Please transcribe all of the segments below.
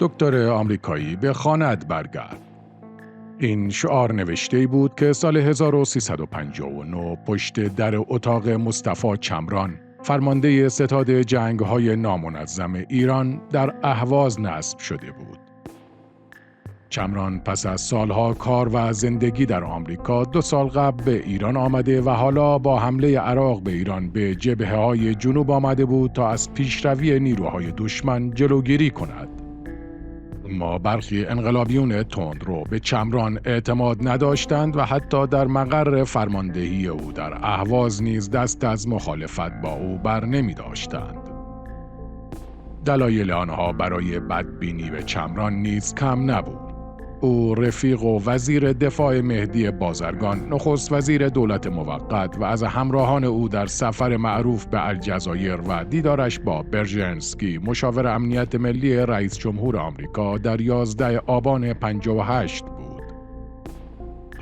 دکتر آمریکایی به خانه‌ات برگرد. این شعار نوشته‌ای بود که سال 1359 پشت در اتاق مصطفی چمران، فرمانده ستاد جنگ‌های نامنظم ایران، در اهواز نصب شده بود. چمران پس از سالها کار و زندگی در آمریکا 2 سال قبل به ایران آمده و حالا با حمله عراق به ایران به جبهه‌های جنوب آمده بود تا از پیشروی نیروهای دشمن جلوگیری کند. اما برخی انقلابیون تندرو به چمران اعتماد نداشتند و حتی در مقر فرماندهی او در اهواز نیز دست از مخالفت با او بر نمی داشتند. دلایل آنها برای بدبینی به چمران نیز کم نبود. او رفیق و وزیر دفاع مهدی بازرگان، نخست وزیر دولت موقت و از همراهان او در سفر معروف به الجزایر و دیدارش با برژنسکی، مشاور امنیت ملی رئیس جمهور آمریکا، در 11 آبان 58 بود.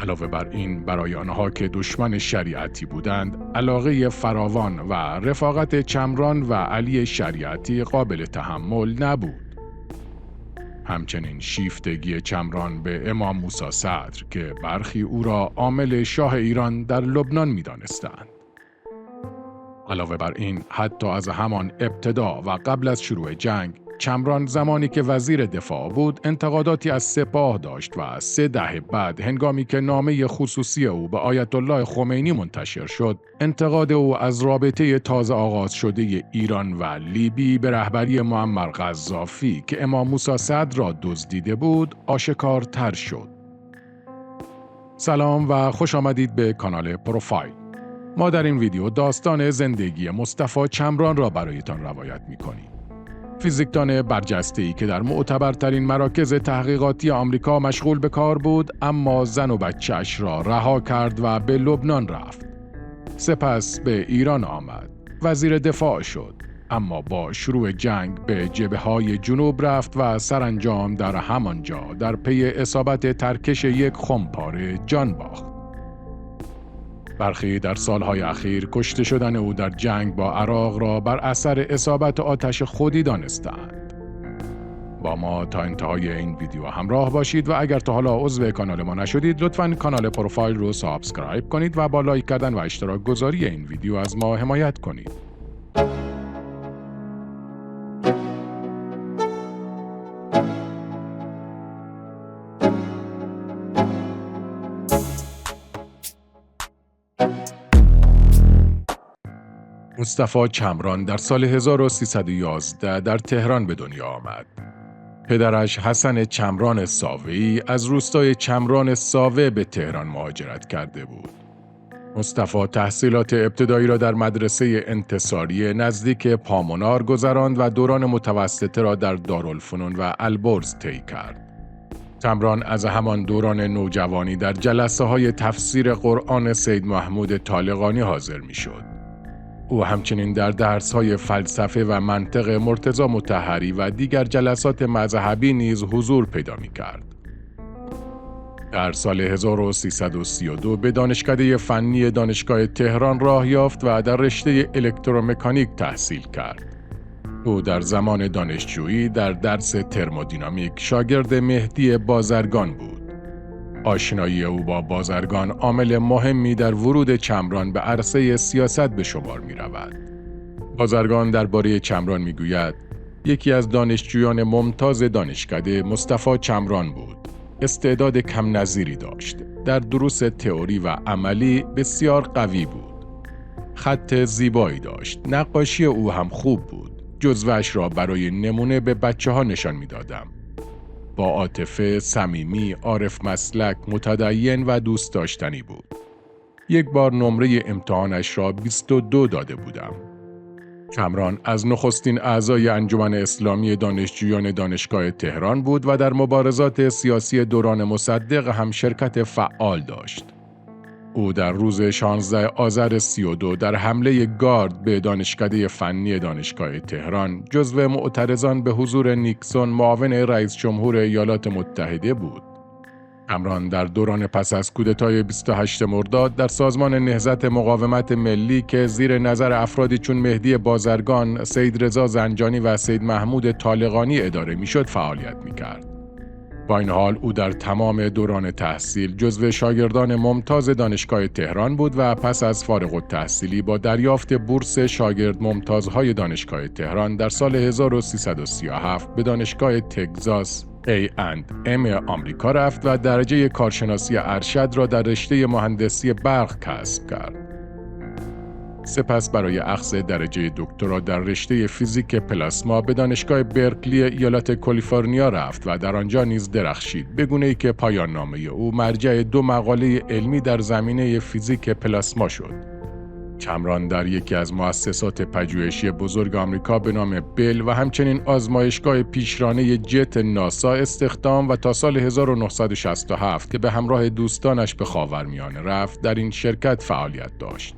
علاوه بر این، برای آنها که دشمن شریعتی بودند، علاقه فراوان و رفاقت چمران و علی شریعتی قابل تحمل نبود. همچنین شیفتگی چمران به امام موسی صدر که برخی او را عامل شاه ایران در لبنان می‌دانستند. علاوه بر این، حتی از همان ابتدا و قبل از شروع جنگ، چمران زمانی که وزیر دفاع بود انتقاداتی از سپاه داشت و 3 دهه بعد هنگامی که نامه خصوصی او به آیت الله خمینی منتشر شد، انتقاد او از رابطه تازه آغاز شده ایران و لیبی به رهبری معمر قذافی که امام موسی صدر را دزدیده بود، آشکارتر شد. سلام و خوش آمدید به کانال پروفایل. ما در این ویدیو داستان زندگی مصطفی چمران را برایتان روایت می‌کنیم. فیزیکدان برجسته‌ای که در معتبرترین مراکز تحقیقاتی آمریکا مشغول به کار بود، اما زن و بچه‌اش را رها کرد و به لبنان رفت. سپس به ایران آمد. وزیر دفاع شد، اما با شروع جنگ به جبهه‌های جنوب رفت و سرانجام در همانجا در پی اصابت ترکش یک خمپاره جان باخت. برخی در سالهای اخیر کشته شدن او در جنگ با عراق را بر اثر اصابت آتش خودی دانستند. با ما تا انتهای این ویدیو همراه باشید و اگر تا حالا عضو کانال ما نشدید لطفاً کانال پروفایل رو سابسکرایب کنید و با لایک کردن و اشتراک گذاری این ویدیو از ما حمایت کنید. مصطفی چمران در سال 1311 در تهران به دنیا آمد. پدرش حسن چمران ساوه‌ای از روستای چمران ساوه به تهران مهاجرت کرده بود. مصطفی تحصیلات ابتدایی را در مدرسه انتصاریه نزدیک پامنار گذراند و دوران متوسطه را در دارالفنون و البرز طی کرد. چمران از همان دوران نوجوانی در جلسه‌های تفسیر قرآن سید محمود طالقانی حاضر می‌شد. او همچنین در درس‌های فلسفه و منطق مرتضی مطهری و دیگر جلسات مذهبی نیز حضور پیدا می‌کرد. در سال 1332 به دانشکده فنی دانشگاه تهران راه یافت و در رشته الکترومکانیک تحصیل کرد. او در زمان دانشجویی در درس ترمودینامیک شاگرد مهدی بازرگان بود. آشنایی او با بازرگان عامل مهمی در ورود چمران به عرصه سیاست به شمار می رود. بازرگان درباره چمران می گوید: یکی از دانشجویان ممتاز دانشکده مصطفی چمران بود. استعداد کم نظیری داشت. در دروس تئوری و عملی بسیار قوی بود. خط زیبایی داشت. نقاشی او هم خوب بود. جزوه‌اش را برای نمونه به بچه‌ها نشان می دادم. با عاطفه، صمیمی، عارف مسلک، متدین و دوست داشتنی بود. یک بار نمره امتحانش را 22 داده بودم. چمران از نخستین اعضای انجمن اسلامی دانشجویان دانشگاه تهران بود و در مبارزات سیاسی دوران مصدق هم شرکت فعال داشت. او در روز 16 آذر 32 در حمله گارد به دانشکده فنی دانشگاه تهران جزو معترضان به حضور نیکسون، معاون رئیس جمهور ایالات متحده بود. کامران در دوران پس از کودتای 28 مرداد در سازمان نهضت مقاومت ملی که زیر نظر افرادی چون مهدی بازرگان، سید رضا زنجانی و سید محمود طالقانی اداره میشد فعالیت میکرد. با این حال او در تمام دوران تحصیل جزو شاگردان ممتاز دانشگاه تهران بود و پس از فارغ التحصیلی با دریافت بورس شاگرد ممتازهای دانشگاه تهران در سال 1337 به دانشگاه تگزاس A&M آمریکا رفت و درجه کارشناسی ارشد را در رشته مهندسی برق کسب کرد. سپس برای اخذ درجه دکترا در رشته فیزیک پلاسما به دانشگاه برکلی ایالت کالیفرنیا رفت و در آنجا نیز درخشید، به گونه‌ای که پایان نامه او مرجع 2 مقاله علمی در زمینه فیزیک پلاسما شد. کامران در یکی از مؤسسات پژوهشی بزرگ آمریکا به نام بل و همچنین آزمایشگاه پیشرانه جت ناسا استخدام و تا سال 1967 که به همراه دوستانش به خاورمیانه رفت در این شرکت فعالیت داشت.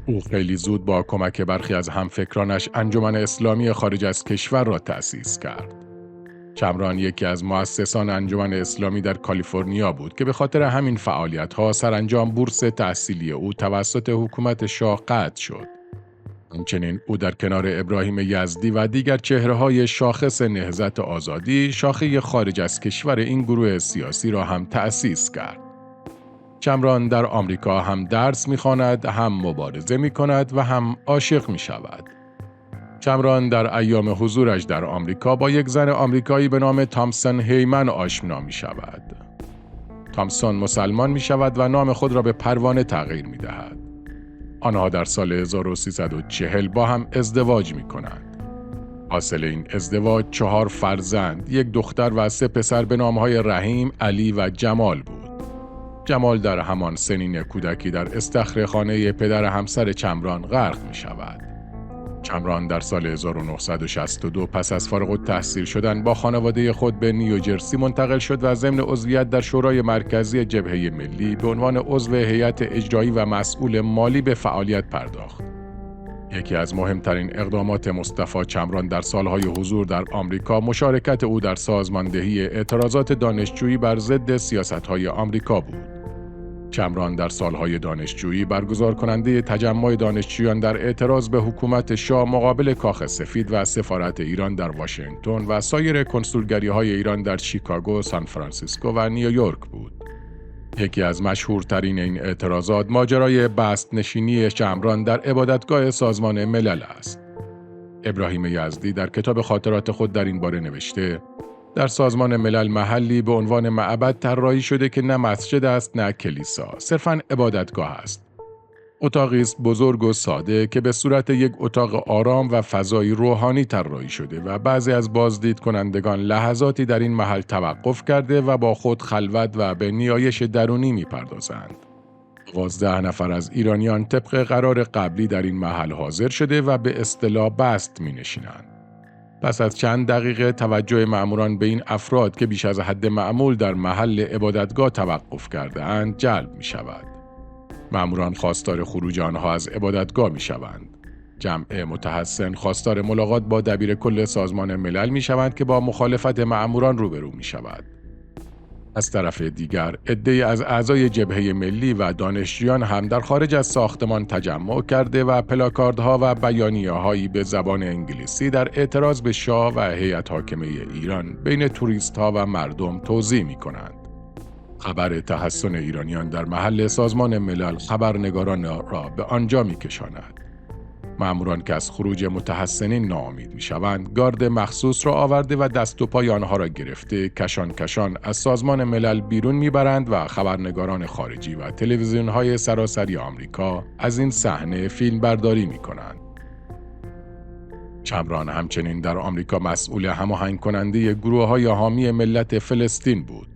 او خیلی زود با کمک برخی از همفکرانش انجمن اسلامی خارج از کشور را تأسیس کرد. کامران یکی از مؤسسان انجمن اسلامی در کالیفرنیا بود که به خاطر همین فعالیت‌ها سرانجام بورس تحصیلی او توسط حکومت شاه قطع شد. همچنین او در کنار ابراهیم یزدی و دیگر چهره‌های شاخص نهضت آزادی، شاخه خارج از کشور این گروه سیاسی را هم تأسیس کرد. کامران در آمریکا هم درس می‌خواند، هم مبارزه می‌کند و هم عاشق می‌شود. کامران در ایام حضورش در آمریکا با یک زن آمریکایی به نام تامسون هیمن آشنا می‌شود. تامسون مسلمان می‌شود و نام خود را به پروانه تغییر می‌دهد. آنها در سال 1340 با هم ازدواج می‌کنند. حاصل این ازدواج 4 فرزند، 1 دختر و 3 پسر به نام‌های رحیم، علی و جمال بود. جمال در همان سنین کودکی در استخرخانه پدر همسر کامران غرق می شود. کامران در سال 1962 پس از فارغ التحصیل شدن با خانواده خود به نیوجرسی منتقل شد و ضمن عضویت در شورای مرکزی جبهه ملی به عنوان عضو هیئت اجرایی و مسئول مالی به فعالیت پرداخت. یکی از مهمترین اقدامات مصطفی کامران در سالهای حضور در آمریکا مشارکت او در سازماندهی اعتراضات دانشجویی بر ضد سیاست‌های آمریکا بود. کامران در سالهای دانشجویی برگزار کننده تجمع دانشجویان در اعتراض به حکومت شاه مقابل کاخ سفید و سفارت ایران در واشنگتن و سایر کنسولگری‌های ایران در شیکاگو، سان فرانسیسکو و نیویورک بود. یکی از مشهورترین این اعتراضات ماجرای بست نشینی کامران در عبادتگاه سازمان ملل است. ابراهیم یزدی در کتاب خاطرات خود در این باره نوشته: در سازمان ملل محلی به عنوان معبد طراحی شده که نه مسجد است نه کلیسا، صرفاً عبادتگاه است. اتاقی است بزرگ و ساده که به صورت یک اتاق آرام و فضایی روحانی طراحی شده و بعضی از بازدید کنندگان لحظاتی در این محل توقف کرده و با خود خلوت و به نیایش درونی می‌پردازند. 12 نفر از ایرانیان طبق قرار قبلی در این محل حاضر شده و به اصطلاح بست می‌نشینند. پس از چند دقیقه توجه مأموران به این افراد که بیش از حد معمول در محل عبادتگاه توقف کرده اند جلب می شود. مأموران خواستار خروج آنها از عبادتگاه می شوند. جمع متحسن خواستار ملاقات با دبیر کل سازمان ملل می شوند که با مخالفت مأموران روبرو می شود. از طرف دیگر، عده‌ای از اعضای جبهه ملی و دانشجویان هم در خارج از ساختمان تجمع کرده و پلاکاردها و بیانیه‌هایی به زبان انگلیسی در اعتراض به شاه و هیئت حاکمه ایران بین توریست‌ها و مردم توزیع می‌کنند. خبر تحسن ایرانیان در محل سازمان ملل خبرنگاران را به آنجا می‌کشاند. مأموران که از خروج متحسنین ناامید می‌شوند، گارد مخصوص را آورده و دست و پای آنها را گرفته کشان کشان از سازمان ملل بیرون می‌برند و خبرنگاران خارجی و تلویزیون‌های سراسری آمریکا از این صحنه فیلمبرداری می‌کنند. کامران همچنین در آمریکا مسئول هماهنگ کننده گروه‌های حامی ملت فلسطین بود.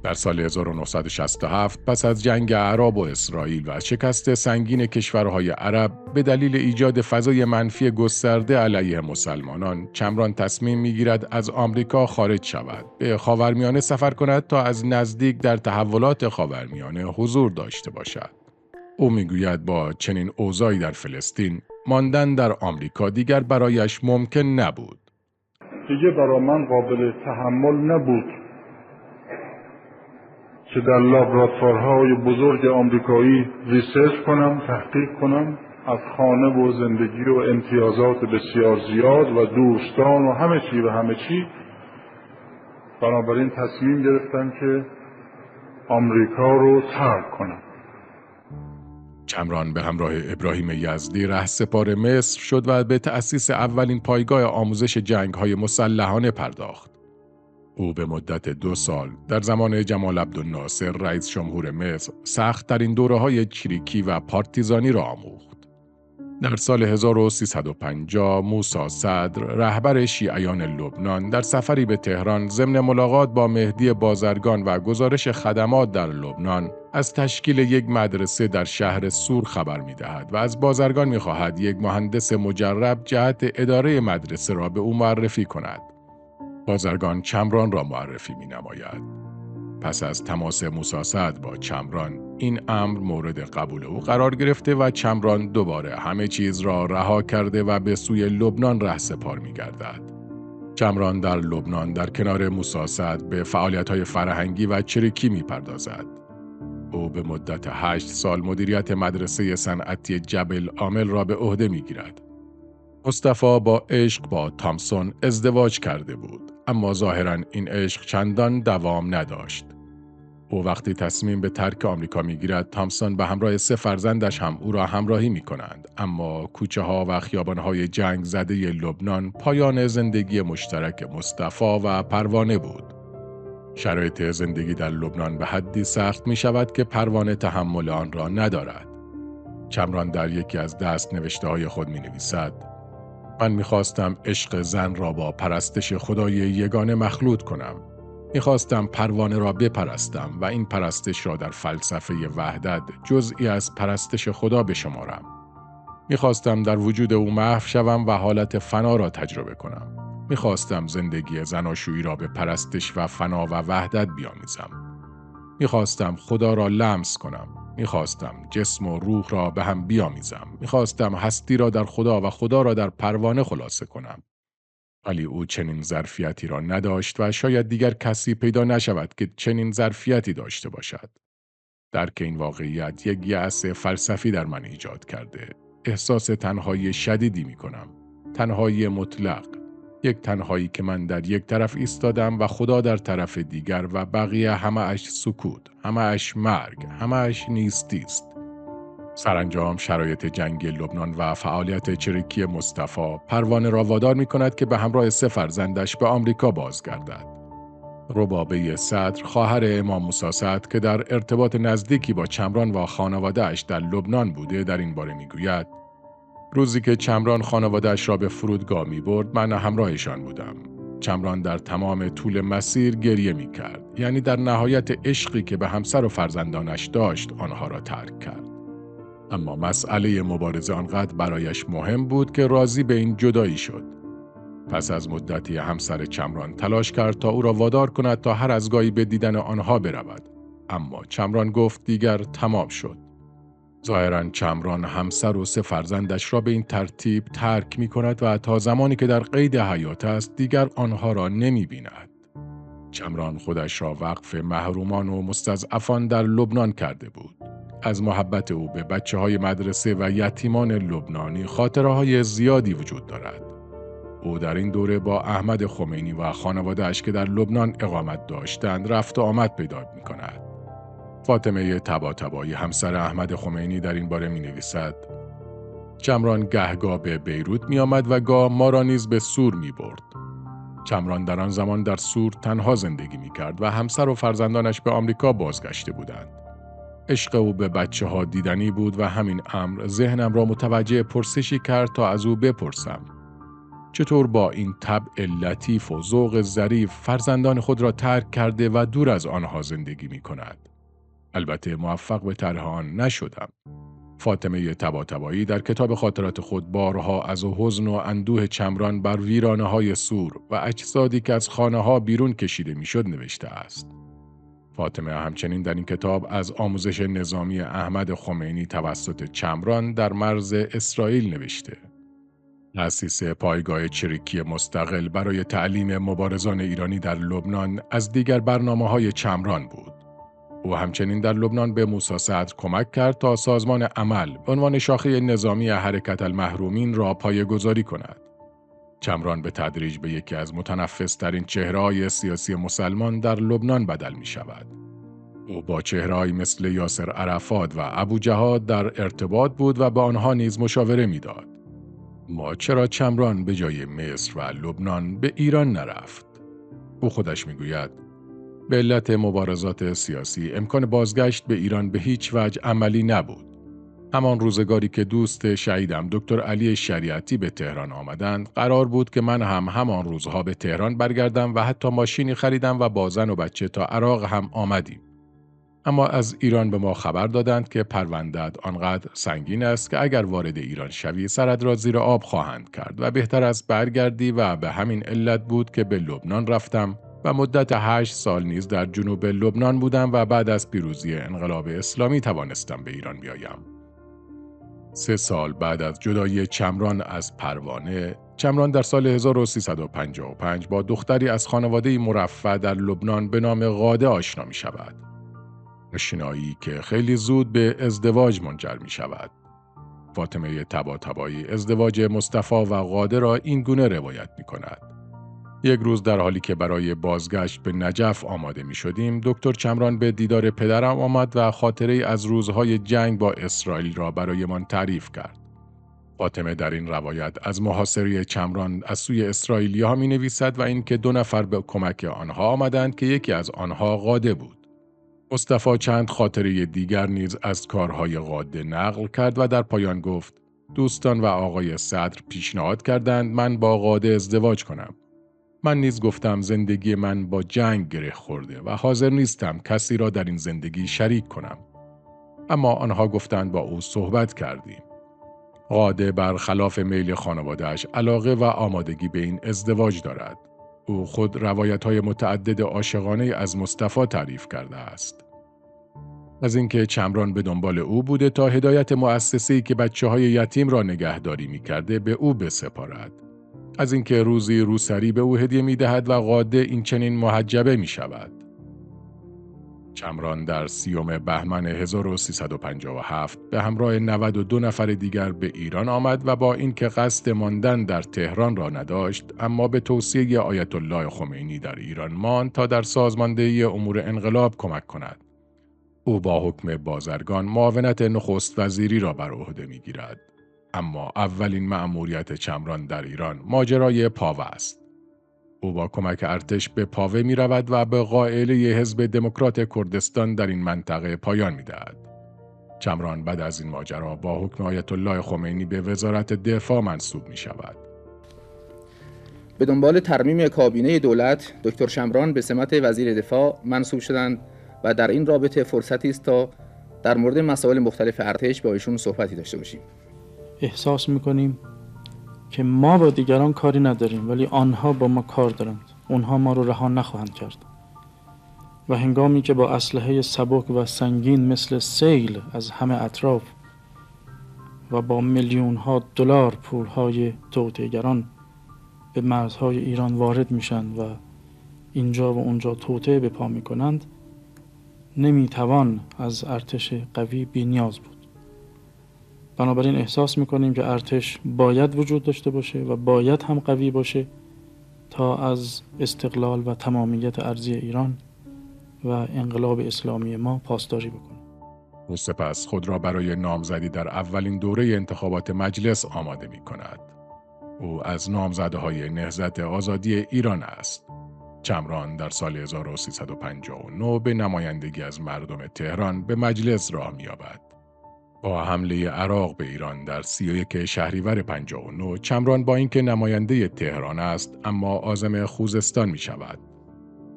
در سال 1967 پس از جنگ اعراب و اسرائیل و شکست سنگین کشورهای عرب به دلیل ایجاد فضای منفی گسترده علیه مسلمانان، کامران تصمیم می‌گیرد از آمریکا خارج شود، به خاورمیانه سفر کند تا از نزدیک در تحولات خاورمیانه حضور داشته باشد. او می‌گوید با چنین اوضاعی در فلسطین، ماندن در آمریکا دیگر برایش ممکن نبود. دیگه برای من قابل تحمل نبود که در لابراتوارهای بزرگ آمریکایی ریسرچ کنم، تحقیق کنم از خانه و زندگی و امتیازات بسیار زیاد و دوستان و همه چی. بنابراین تصمیم گرفتم که آمریکا رو ترک کنم. چمران به همراه ابراهیم یزدی رهسپار مصر شد و به تأسیس اولین پایگاه آموزش جنگ‌های مسلحانه پرداخت. او به مدت 2 سال در زمان جمال عبدالناصر رئیس جمهور مصر سخت‌ترین دوره‌های چریکی و پارتیزانی را آموخت. در سال 1350 موسی صدر رهبر شیعیان لبنان در سفری به تهران ضمن ملاقات با مهدی بازرگان و گزارش خدمات در لبنان از تشکیل یک مدرسه در شهر سور خبر می‌دهد و از بازرگان می‌خواهد یک مهندس مجرب جهت اداره مدرسه را به او معرفی کند. بازرگان چمران را معرفی می‌نماید. پس از تماس موسی صدر با چمران، این امر مورد قبول او قرار گرفته و چمران دوباره همه چیز را رها کرده و به سوی لبنان رهسپار می‌گردد. چمران در لبنان در کنار موسی صدر به فعالیت‌های فرهنگی و چریکی می‌پردازد. او به مدت 8 سال مدیریت مدرسه صنعتی جبل عامل را به عهده می‌گیرد. مصطفی با عشق با تامسون ازدواج کرده بود، اما ظاهراً این عشق چندان دوام نداشت. او وقتی تصمیم به ترک آمریکا میگیرد، تامسون به همراه 3 فرزندش هم او را همراهی می کنند، اما کوچه ها و خیابان های جنگ زده لبنان پایان زندگی مشترک مصطفی و پروانه بود. شرایط زندگی در لبنان به حدی سخت می شود که پروانه تحمل آن را ندارد. چمران در یکی از دست نوشته های خود می نویسد: من می خواستم عشق زن را با پرستش خدای یگانه مخلوط کنم. می‌خواستم پروانه را بپرستم و این پرستش را در فلسفه وحدت جزئی از پرستش خدا بشمارم. می‌خواستم در وجود او محو شوم و حالت فنا را تجربه کنم. می‌خواستم زندگی زناشویی را به پرستش و فنا و وحدت بیاموزم. می‌خواستم خدا را لمس کنم. می‌خواستم جسم و روح را به هم بیامیزم. می‌خواستم هستی را در خدا و خدا را در پروانه خلاصه کنم. ولی او چنین ظرفیتی را نداشت و شاید دیگر کسی پیدا نشود که چنین ظرفیتی داشته باشد. درک این واقعیت یک یأس فلسفی در من ایجاد کرده. احساس تنهایی شدیدی می کنم. تنهایی مطلق. یک تنهایی که من در یک طرف ایستادم و خدا در طرف دیگر و بقیه همه اش سکوت، همه اش مرگ، همه اش نیستی است. سرانجام شرایط جنگ لبنان و فعالیت چریکی مصطفی پروانه را وادار می کند که به همراه 3 فرزندش به آمریکا بازگردد. ربابه صدر خواهر امام موسی صدر که در ارتباط نزدیکی با چمران و خانواده‌اش در لبنان بوده در این باره می گوید: روزی که چمران خانواده‌اش را به فرودگاه می برد، من همراهشان بودم. چمران در تمام طول مسیر گریه می کرد. یعنی در نهایت عشقی که به همسر و فرزندانش داشت آنها را ترک کرد. اما مسئله مبارزه آنقدر برایش مهم بود که راضی به این جدایی شد. پس از مدتی همسر چمران تلاش کرد تا او را وادار کند تا هر از گاهی به دیدن آنها برود. اما چمران گفت دیگر تمام شد. ظاهراً چمران همسر و 3 فرزندش را به این ترتیب ترک می کند و تا زمانی که در قید حیات است دیگر آنها را نمی بیند. چمران خودش را وقف محرومان و مستضعفان در لبنان کرده بود. از محبت او به بچه‌های مدرسه و یتیمان لبنانی خاطره‌های زیادی وجود دارد. او در این دوره با احمد خمینی و خانواده‌اش که در لبنان اقامت داشتند رفت و آمد پیدا می‌کند. فاطمه طباطبایی همسر احمد خمینی در این باره می‌نویسد: چمران گهگاه به بیروت می‌آمد و گاه ما را نیز به سور می‌برد. چمران در آن زمان در سور تنها زندگی می‌کرد و همسر و فرزندانش به آمریکا بازگشته بودند. عشق او به بچه‌ها دیدنی بود و همین امر ذهنم را متوجه پرسشی کرد تا از او بپرسم: چطور با این طبع لطیف و ذوق ظریف فرزندان خود را ترک کرده و دور از آنها زندگی می کند؟ البته موفق به طرح آن نشدم. فاطمه طباطبایی در کتاب خاطرات خود بارها از حزن و اندوه چمران بر ویرانه‌های سور و اجسادی که از خانه‌ها بیرون کشیده می‌شد نوشته است. فاطمه همچنین در این کتاب از آموزش نظامی احمد خمینی توسط چمران در مرز اسرائیل نوشته. تأسیس پایگاه چریکی مستقل برای تعلیم مبارزان ایرانی در لبنان از دیگر برنامه‌های چمران بود. او همچنین در لبنان به موسی صدر کمک کرد تا سازمان عمل به عنوان شاخه نظامی حرکت المحرومین را پایه‌گذاری کند. چمران به تدریج به یکی از متنفس‌ترین چهره‌های سیاسی مسلمان در لبنان بدل می‌شود. او با چهره‌هایی مثل یاسر عرفات و ابوجهاد در ارتباط بود و با آنها نیز مشاوره می‌داد. ما چرا چمران به جای مصر و لبنان به ایران نرفت؟ او خودش می‌گوید به علت مبارزات سیاسی امکان بازگشت به ایران به هیچ وجه عملی نبود. همان روزگاری که دوست شهیدم دکتر علی شریعتی به تهران آمدند، قرار بود که من هم همان روزها به تهران برگردم و حتی ماشینی خریدم و با زن و بچه تا عراق هم آمدیم. اما از ایران به ما خبر دادند که پرونده‌ات آنقدر سنگین است که اگر وارد ایران شوی سرت را زیر آب خواهند کرد و بهتر است برگردی و به همین علت بود که به لبنان رفتم و مدت 8 سال نیز در جنوب لبنان بودم و بعد از پیروزی انقلاب اسلامی توانستم به ایران بیایم. 3 سال بعد از جدایی چمران از پروانه، چمران در سال 1355 با دختری از خانواده مرفه در لبنان به نام غاده آشنا می شود. آشنایی که خیلی زود به ازدواج منجر می شود. فاطمه طباطبایی ازدواج مصطفی و غاده را این گونه روایت می کند. یک روز در حالی که برای بازگشت به نجف آماده می شدیم، دکتر چمران به دیدار پدرم آمد و خاطره از روزهای جنگ با اسرائیل را برایمان تعریف کرد. فاطمه در این روایت از محاصره چمران از سوی اسرائیلی‌ها می نویسد و اینکه 2 نفر به کمک آنها آمدند که یکی از آنها غاده بود. مصطفی چند خاطره دیگر نیز از کارهای غاده نقل کرد و در پایان گفت: دوستان و آقای صدر پیشنهاد کردند من با غاده ازدواج کنم. من نیز گفتم زندگی من با جنگ گره خورده و حاضر نیستم کسی را در این زندگی شریک کنم. اما آنها گفتند با او صحبت کردیم. غاده برخلاف میل خانواده‌اش علاقه و آمادگی به این ازدواج دارد. او خود روایت‌های متعدد عاشقانه از مصطفی تعریف کرده است. از اینکه چمران به دنبال او بوده تا هدایت مؤسسه‌ای که بچه‌های یتیم را نگهداری می‌کرده به او بسپارد. از اینکه روزی روسری به او هدیه می‌دهد و غاده این چنین محجبه می‌شود. چمران در 30 بهمن 1357 به همراه 92 نفر دیگر به ایران آمد و با اینکه قصد ماندن در تهران را نداشت، اما به توصیه آیت الله خمینی در ایران ماند تا در سازماندهی امور انقلاب کمک کند. او با حکم بازرگان معاونت نخست وزیری را بر عهده می‌گیرد. اما اولین مأموریت چمران در ایران ماجرای پاوه است. او با کمک ارتش به پاوه می رود و به قائله حزب دموکرات کردستان در این منطقه پایان می دهد. چمران بعد از این ماجرا با حکم آیت الله خمینی به وزارت دفاع منصوب می شود. به دنبال ترمیم کابینه دولت، دکتر چمران به سمت وزیر دفاع منصوب شدند و در این رابطه فرصتی است تا در مورد مسائل مختلف ارتش با ایشون صحبتی داشته باشیم. احساس میکنیم که ما با دیگران کاری نداریم ولی آنها با ما کار دارند. اونها ما رو رها نخواهند کرد. و هنگامی که با اسلحه سبک و سنگین مثل سیل از همه اطراف و با میلیون‌ها دلار پولهای توطئه‌گران به مرزهای ایران وارد میشن و اینجا و اونجا توطئه به پا میکنند، نمیتوان از ارتش قوی بی‌نیاز بود. بنابراین احساس میکنیم که ارتش باید وجود داشته باشه و باید هم قوی باشه تا از استقلال و تمامیت ارضی ایران و انقلاب اسلامی ما پاسداری بکنه. او سپس خود را برای نامزدی در اولین دوره انتخابات مجلس آماده می کند. او از نامزدهای نهضت آزادی ایران است. چمران در سال 1359 به نمایندگی از مردم تهران به مجلس راه می‌یابد. با حمله عراق به ایران در 31 شهریور 59 چمران با اینکه نماینده تهران است اما عازم خوزستان می شود.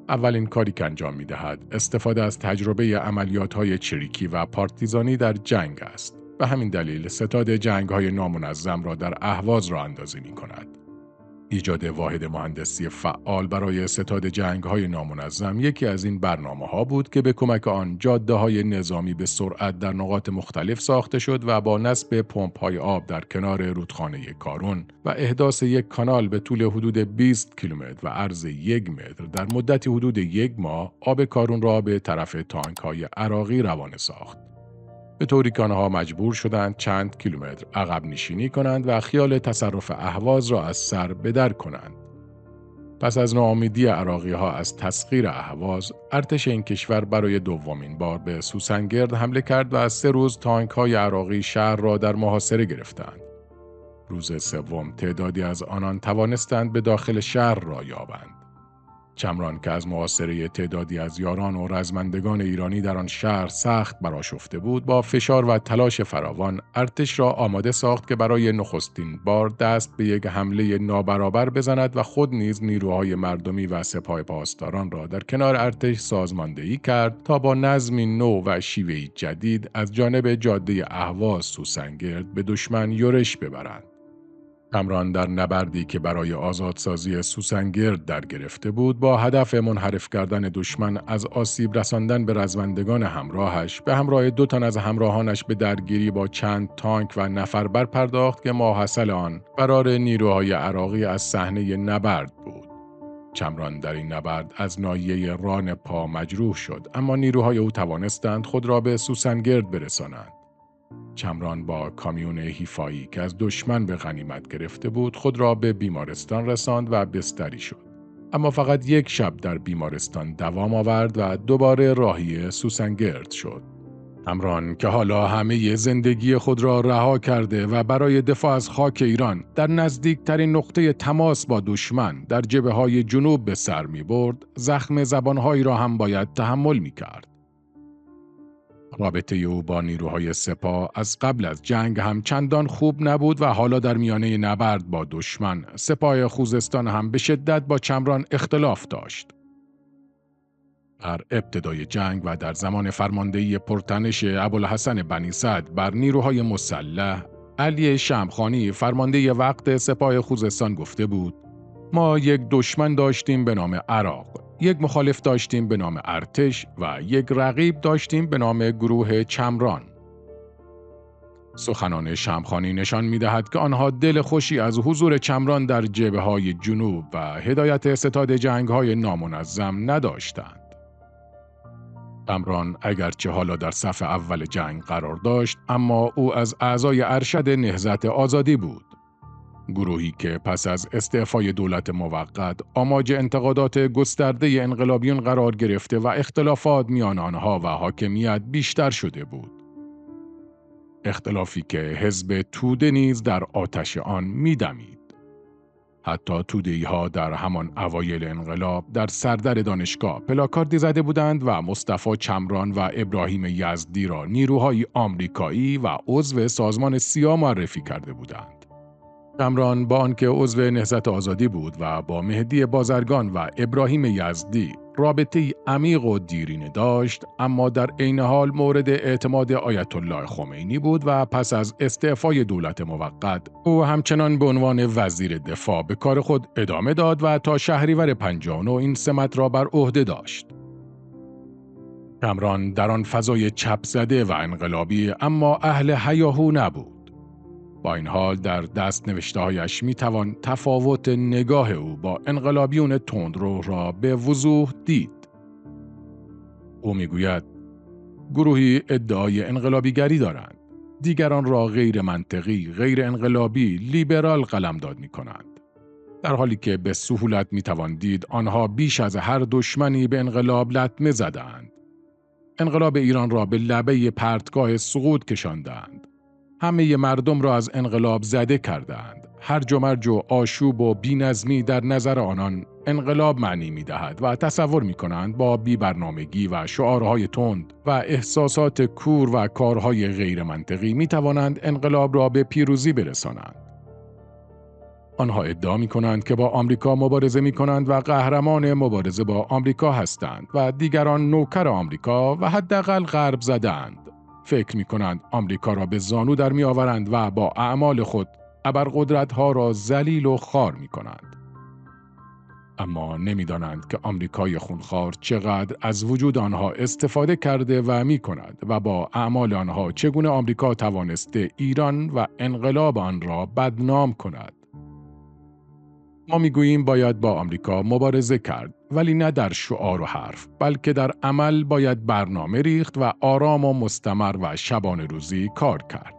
اولین کاری که انجام می دهد استفاده از تجربه عملیات‌های چریکی و پارتیزانی در جنگ است. به همین دلیل ستاد جنگ‌های نامنظم را در اهواز راه اندازی می کند. ایجاد واحد مهندسی فعال برای ستاد جنگ‌های نامنظم یکی از این برنامه‌ها بود که به کمک آن جاده‌های نظامی به سرعت در نقاط مختلف ساخته شد و با نصب پمپ‌های آب در کنار رودخانه کارون و احداث یک کانال به طول حدود 20 کیلومتر و عرض 1 متر در مدتی حدود 1 ماه آب کارون را به طرف تانک‌های عراقی روانه ساخت. به طوری که آنها مجبور شدند چند کیلومتر عقب نشینی کنند و خیال تصرف اهواز را از سر به در کنند. پس از ناامیدی عراقی‌ها از تسخیر اهواز، ارتش این کشور برای دومین بار به سوسنگرد حمله کرد و از 3 روز تانک‌های عراقی شهر را در محاصره گرفتند. روز سوم تعدادی از آنان توانستند به داخل شهر را یابند. چمران که از محاصره تعدادی از یاران و رزمندگان ایرانی در آن شهر سخت برآشفته بود، با فشار و تلاش فراوان ارتش را آماده ساخت که برای نخستین بار دست به یک حمله نابرابر بزند و خود نیز نیروهای مردمی و سپاه پاسداران را در کنار ارتش سازماندهی کرد تا با نظمی نو و شیوهی جدید از جانب جاده اهواز سوسنگرد به دشمن یورش ببرند. چمران در نبردی که برای آزادسازی سوسنگرد در گرفته بود، با هدف منحرف کردن دشمن از آسیب رساندن به رزمندگان همراهش، به همراه 2 تن از همراهانش به درگیری با چند تانک و نفربر پرداخت که ماحصل آن فرار نیروهای عراقی از صحنه نبرد بود. چمران در این نبرد از ناحیه ران پا مجروح شد، اما نیروهای او توانستند خود را به سوسنگرد برسانند. چمران با کامیون حیفایی که از دشمن به غنیمت گرفته بود خود را به بیمارستان رساند و بستری شد. اما فقط 1 شب در بیمارستان دوام آورد و دوباره راهی سوسنگرد شد. چمران که حالا همه زندگی خود را رها کرده و برای دفاع از خاک ایران در نزدیکترین نقطه تماس با دشمن در جبهه‌های جنوب به سر می برد، زخم زبانهایی را هم باید تحمل می کرد. رابطه او با نیروهای سپاه از قبل از جنگ هم چندان خوب نبود و حالا در میانه نبرد با دشمن، سپاه خوزستان هم به شدت با چمران اختلاف داشت. در ابتدای جنگ و در زمان فرماندهی پرتنش ابوالحسن بنی سعد بر نیروهای مسلح، علی شمخانی فرمانده وقت سپاه خوزستان گفته بود: ما یک دشمن داشتیم به نام عراق، یک مخالف داشتیم به نام ارتش و یک رقیب داشتیم به نام گروه چمران. سخنان شمخانی نشان می‌دهد که آنها دل خوشی از حضور چمران در جبهه‌های جنوب و هدایت ستاد جنگ‌های نامنظم نداشتند. چمران اگرچه حالا در صف اول جنگ قرار داشت، اما او از اعضای ارشد نهضت آزادی بود. گروهی که پس از استعفای دولت موقت آماج انتقادات گسترده انقلابیون قرار گرفته و اختلافات میان آنها و حاکمیت بیشتر شده بود. اختلافی که حزب توده نیز در آتش آن می‌دمید. حتی توده‌ای‌ها در همان اوایل انقلاب در سردر دانشگاه پلاکاردی زده بودند و مصطفی چمران و ابراهیم یزدی را نیروهای آمریکایی و عضو سازمان سیا معرفی کرده بودند. چمران با آنکه عضو نهضت آزادی بود و با مهدی بازرگان و ابراهیم یزدی رابطه‌ای عمیق و دیرینه داشت، اما در عین حال مورد اعتماد آیت الله خمینی بود و پس از استعفای دولت موقت او همچنان به عنوان وزیر دفاع به کار خود ادامه داد و تا شهریور 59 این سمت را بر عهده داشت. چمران در آن فضای چپ زده و انقلابی اما اهل هیاهو نبود. با این حال در دست نوشته‌هایش میتوان تفاوت نگاه او با انقلابیون تندرو را به وضوح دید. او میگوید: گروهی ادعای انقلابیگری دارند. دیگران را غیر منطقی، غیر انقلابی، لیبرال قلمداد میکنند. در حالی که به سهولت میتوان دید آنها بیش از هر دشمنی به انقلاب لطمه زدند. انقلاب ایران را به لبه پرتگاه سقوط کشاندند. همه مردم را از انقلاب زده کردند. هرج و مرج و آشوب و بی‌نظمی در نظر آنان انقلاب معنی می‌دهد و تصور می‌کنند با بی‌برنامگی و شعارهای تند و احساسات کور و کارهای غیر منطقی می‌توانند انقلاب را به پیروزی برسانند. آنها ادعا می‌کنند که با آمریکا مبارزه می‌کنند و قهرمان مبارزه با آمریکا هستند و دیگران نوکر آمریکا و حداقل غرب زدند. فکر می‌کنند آمریکا را به زانو در می‌آورند و با اعمال خود ابرقدرت‌ها را ذلیل و خوار می‌کنند. اما نمی‌دانند که آمریکای خونخوار چقدر از وجود آنها استفاده کرده و می‌کند و با اعمال آنها چگونه آمریکا توانسته ایران و انقلاب آن را بدنام کند. ما میگوییم باید با آمریکا مبارزه کرد، ولی نه در شعار و حرف، بلکه در عمل باید برنامه ریخت و آرام و مستمر و شبانه روزی کار کرد.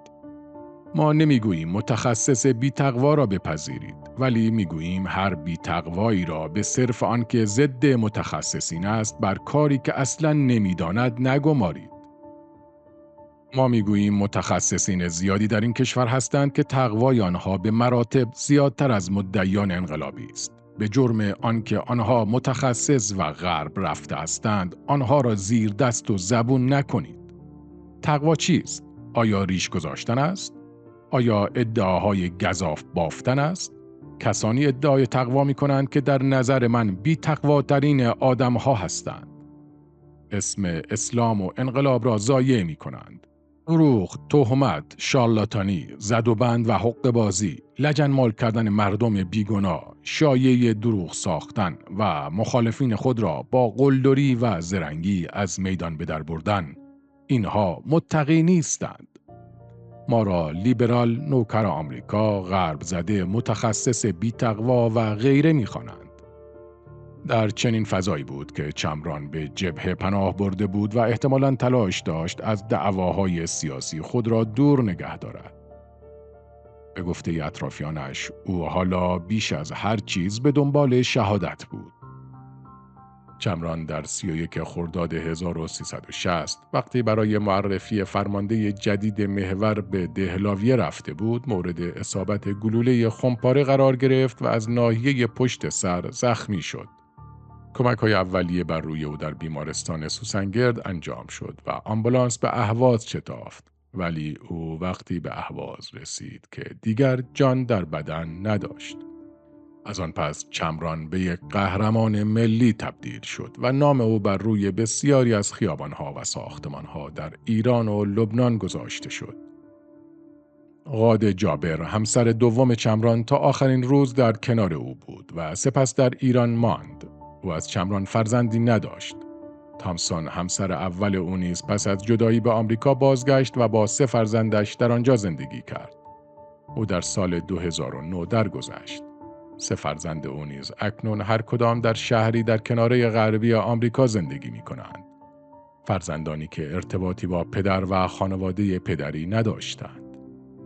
ما نمیگوییم متخصص بی‌تقوا را بپذیرید، ولی میگوییم هر بی‌تقوایی را به صرف آنکه ضد متخصصین است بر کاری که اصلاً نمیداند نگمارید. ما میگوییم متخصصین زیادی در این کشور هستند که تقوای آنها به مراتب زیادتر از مدعیان انقلابی است. به جرم آنکه آنها متخصص و غرب رفته هستند، آنها را زیر دست و زبون نکنید. تقوا چیست؟ آیا ریش گذاشتن است؟ آیا ادعاهای گزاف بافتن است؟ کسانی ادعای تقوا می کنند که در نظر من بی تقواترین آدم ها هستند. اسم اسلام و انقلاب را ضایع می کنند. دروغ، تهمت، شارلاتانی، زد و بند و حق بازی، لجنمال کردن مردم بیگناه، شایعه دروغ ساختن و مخالفین خود را با قلدری و زرنگی از میدان به در بردن، اینها متقی نیستند. ما را لیبرال، نوکر آمریکا، غرب زده، متخصص بی‌تقوا و غیره می‌خوانند. در چنین فضایی بود که چمران به جبهه پناه برده بود و احتمالاً تلاش داشت از دعواهای سیاسی خود را دور نگه دارد. به گفته اطرافیانش، او حالا بیش از هر چیز به دنبال شهادت بود. چمران در 31 خرداد 1360 وقتی برای معرفی فرمانده جدید محور به دهلاویه رفته بود، مورد اصابت گلوله خمپاره قرار گرفت و از ناحیه پشت سر زخمی شد. کمک‌های اولیه بر روی او در بیمارستان سوسنگرد انجام شد و آمبولانس به اهواز شتافت، ولی او وقتی به اهواز رسید که دیگر جان در بدن نداشت. از آن پس چمران به یک قهرمان ملی تبدیل شد و نام او بر روی بسیاری از خیابان‌ها و ساختمان‌ها در ایران و لبنان گذاشته شد. غاده جابر، همسر دوم چمران، تا آخرین روز در کنار او بود و سپس در ایران ماند. او از چمران فرزندی نداشت. تامسون، همسر اول او نیز پس از جدایی به آمریکا بازگشت و با 3 فرزندش در آنجا زندگی کرد. او در سال 2009 درگذشت. 3 فرزند او نیز اکنون هر کدام در شهری در کناره غربی آمریکا زندگی می کنند. فرزندانی که ارتباطی با پدر و خانواده پدری نداشتند.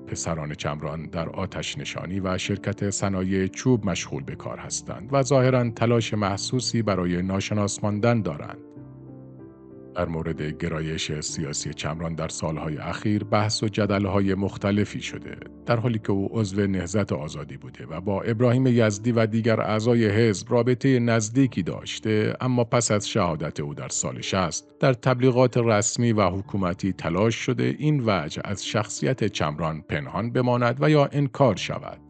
پسران چمران در آتش نشانی و شرکت صنایع چوب مشغول به کار هستند و ظاهراً تلاش محسوسی برای ناشناس ماندن دارند. در مورد گرایش سیاسی چمران در سالهای اخیر بحث و جدل‌های مختلفی شده، در حالی که او عضو نهضت آزادی بوده و با ابراهیم یزدی و دیگر اعضای حزب رابطه نزدیکی داشته، اما پس از شهادت او در سال 60 در تبلیغات رسمی و حکومتی تلاش شده این وجه از شخصیت چمران پنهان بماند و یا انکار شود.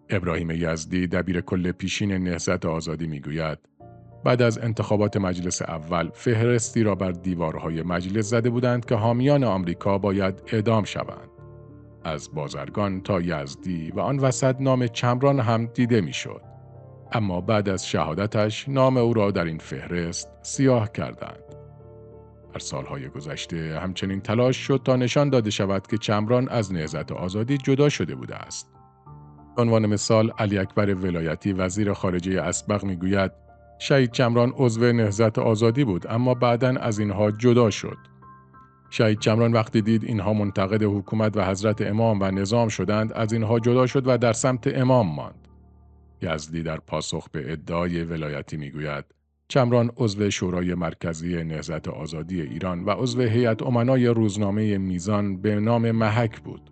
ابراهیم یزدی، دبیرکل پیشین نهضت آزادی، میگوید بعد از انتخابات مجلس اول فهرستی را بر دیوارهای مجلس زده بودند که حامیان آمریکا باید اعدام شوند. از بازرگان تا یزدی و آن وسط نام چمران هم دیده میشد. اما بعد از شهادتش نام او را در این فهرست سیاه کردند. در سالهای گذشته همچنین تلاش شد تا نشان داده شود که چمران از نهضت آزادی جدا شده بوده است. به عنوان مثال، علی اکبر ولایتی، وزیر خارجه اسبق، میگوید شهید چمران عضو نهضت آزادی بود اما بعداً از اینها جدا شد. شهید چمران وقتی دید اینها منتقد حکومت و حضرت امام و نظام شدند، از اینها جدا شد و در سمت امام ماند. یزدی در پاسخ به ادعای ولایتی میگوید چمران عضو شورای مرکزی نهضت آزادی ایران و عضو هیئت امنای روزنامه میزان به نام محک بود.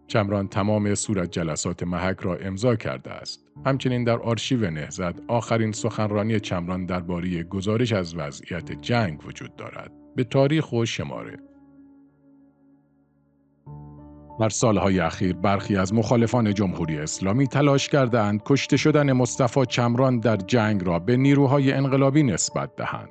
چمران تمام صورت جلسات محک را امضا کرده است. همچنین در آرشیو نهضت آخرین سخنرانی چمران درباره گزارش از وضعیت جنگ وجود دارد، به تاریخ و شماره. در سالهای اخیر برخی از مخالفان جمهوری اسلامی تلاش کردند کشته شدن مصطفی چمران در جنگ را به نیروهای انقلابی نسبت دهند.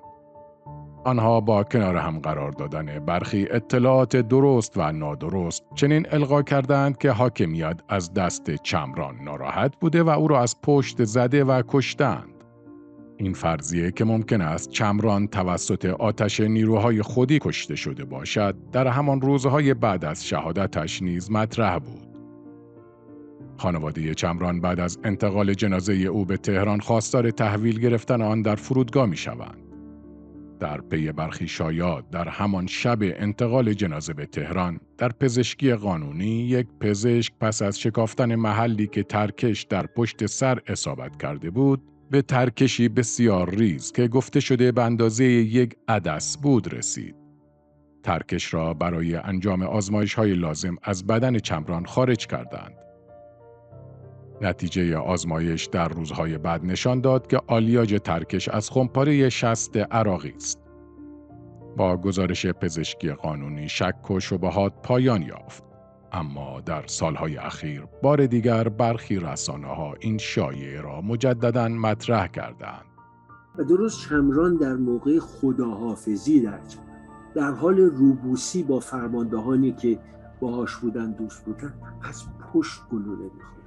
آنها با کنار هم قرار دادن برخی اطلاعات درست و نادرست چنین القا کردند که حاکمیت از دست چمران ناراحت بوده و او را از پشت زده و کشتند. این فرضیه که ممکن است چمران توسط آتش نیروهای خودی کشته شده باشد، در همان روزهای بعد از شهادتش نیز مطرح بود. خانواده چمران بعد از انتقال جنازه او به تهران خواستار تحویل گرفتن آن در فرودگاه می شوند. در پی برخی شایعات در همان شب انتقال جنازه به تهران، در پزشکی قانونی یک پزشک پس از شکافتن محلی که ترکش در پشت سر اصابت کرده بود، به ترکشی بسیار ریز که گفته شده به اندازه یک عدس بود رسید. ترکش را برای انجام آزمایش‌های لازم از بدن چمران خارج کردند. نتیجه آزمایش در روزهای بعد نشان داد که آلیاژ ترکش از خمپاره شست عراقی است. با گزارش پزشکی قانونی شک و شبهات پایان یافت. اما در سالهای اخیر بار دیگر برخی رسانه‌ها این شایعه را مجدداً مطرح کردند. و درست چمران در موقع خداحافظی در حال روبوسی با فرماندهانی که باهاش بودن دوست بودن، از پشت گلوله می‌خورد.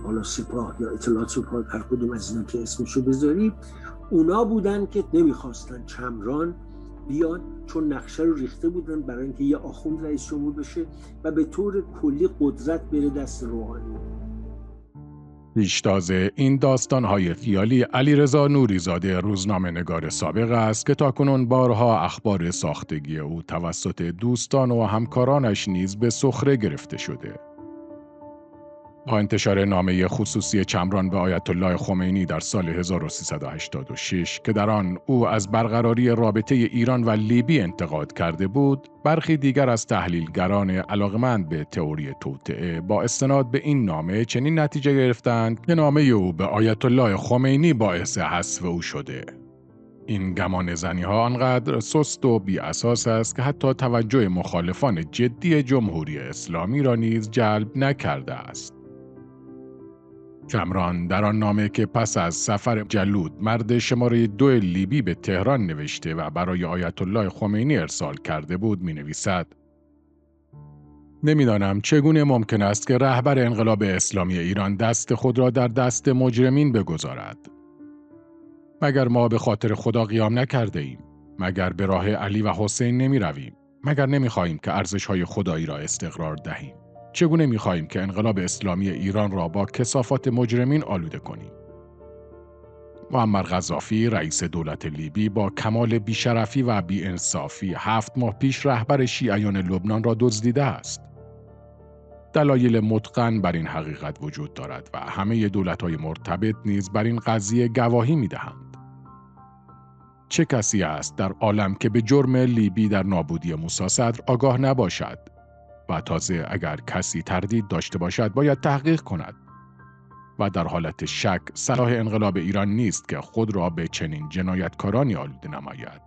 حالا سپاه یا اطلاعات سپاه، هر کدوم از اینا که اسمشو بذارید، اونا بودن که نمیخواستن چمران بیاد، چون نقشه رو ریخته بودن برای اینکه یه آخوند رئیس جمهور بشه و به طور کلی قدرت بره دست روحانی. پیشتاز این داستان‌های خیالی علیرضا نوری‌زاده روزنامه‌نگار سابق است که تاکنون بارها اخبار ساختگی او توسط دوستان و همکارانش نیز به سخره گرفته شده. با انتشار نامه خصوصی چمران به آیت الله خمینی در سال 1386 که در آن او از برقراری رابطه ایران و لیبی انتقاد کرده بود، برخی دیگر از تحلیلگران علاقمند به تئوری توطئه با استناد به این نامه چنین نتیجه گرفتند که نامه او به آیت الله خمینی باعث حذف او شده. این گمان زنی‌ها آنقدر سست و بی اساس است که حتی توجه مخالفان جدی جمهوری اسلامی را نیز جلب نکرده است. چمران در آن نامه که پس از سفر جلود مرد شماره 2 لیبی به تهران نوشته و برای آیت الله خمینی ارسال کرده بود می‌نویسد: نمی‌دانم چگونه ممکن است که رهبر انقلاب اسلامی ایران دست خود را در دست مجرمین بگذارد. مگر ما به خاطر خدا قیام نکرده ایم؟ مگر به راه علی و حسین نمی رویم؟ مگر نمی خواهیم که ارزش‌های خدایی را استقرار دهیم؟ چگونه می خواهیم که انقلاب اسلامی ایران را با کثافات مجرمین آلوده کنیم؟ معمر قذافی رئیس دولت لیبی با کمال بیشرفی و بی‌انصافی 7 ماه پیش رهبر شیعیان لبنان را دزدیده است. دلایل متقن بر این حقیقت وجود دارد و همه دولت‌های مرتبط نیز بر این قضیه گواهی می‌دهند. چه کسی است در عالم که به جرم لیبی در نابودی موسی صدر آگاه نباشد؟ و تازه اگر کسی تردید داشته باشد باید تحقیق کند. و در حالت شک صلاح انقلاب ایران نیست که خود را به چنین جنایتکارانی آلوده نماید.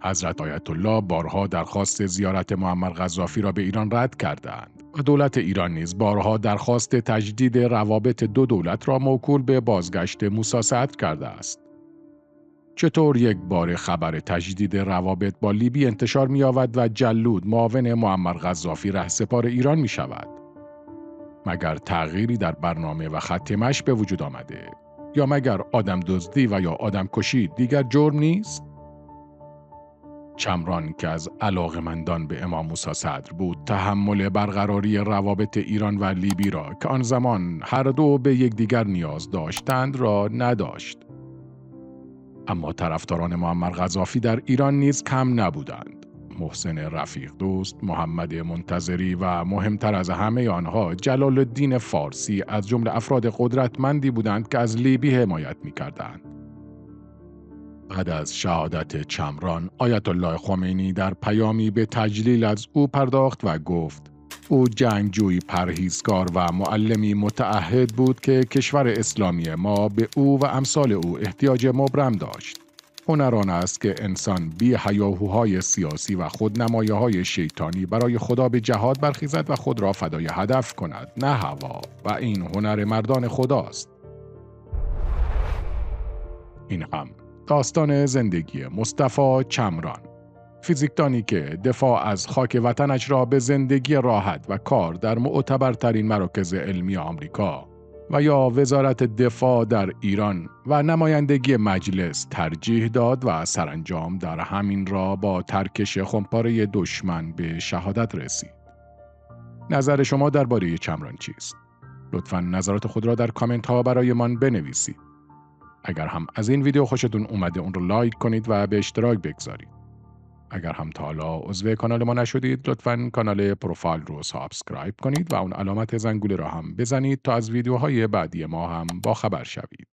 حضرت آیت الله بارها درخواست زیارت معمر قذافی را به ایران رد کردند و دولت ایران نیز بارها درخواست تجدید روابط دو دولت را موکول به بازگشت موسی صدر کرده است. چطور یک بار خبر تجدید روابط با لیبی انتشار می‌یابد و جلود معاون معمر قذافی رهسپار ایران می‌شود؟ مگر تغییری در برنامه و خط مشی به وجود آمده؟ یا مگر آدم دزدی و یا آدم کشی دیگر جرم نیست؟ چمران که از علاقه‌مندان به امام موسی صدر بود، تحمل برقراری روابط ایران و لیبی را که آن زمان هر دو به یکدیگر نیاز داشتند را نداشت. اما طرفداران معمر قذافی در ایران نیز کم نبودند. محسن رفیق دوست، محمد منتظری و مهمتر از همه آنها جلال الدین فارسی از جمله افراد قدرتمندی بودند که از لیبی حمایت می‌کردند. بعد از شهادت چمران، آیت الله خمینی در پیامی به تجلیل از او پرداخت و گفت او جنگجوی پرهیزکار و معلمی متعهد بود که کشور اسلامی ما به او و امثال او احتیاج مبرم داشت. هنران است که انسان بی هیاهوهای سیاسی و خودنمایی‌های شیطانی برای خدا به جهاد برخیزد و خود را فدای هدف کند، نه هوا، و این هنر مردان خداست. این هم داستان زندگی مصطفی چمران، فیزیکدانی که دفاع از خاک وطنش را به زندگی راحت و کار در معتبرترین مراکز علمی آمریکا و یا وزارت دفاع در ایران و نمایندگی مجلس ترجیح داد و سرانجام در همین راه با ترکش خمپاره دشمن به شهادت رسید. نظر شما درباره چمران چیست؟ لطفاً نظرات خود را در کامنت ها برای من بنویسید. اگر هم از این ویدیو خوشتون اومده اون رو لایک کنید و به اشتراک بگذارید. اگر هم تا حالا عضو کانال ما نشدید لطفاً کانال پروفایل رو سابسکرایب کنید و اون علامت زنگوله را هم بزنید تا از ویدیوهای بعدی ما هم باخبر شوید.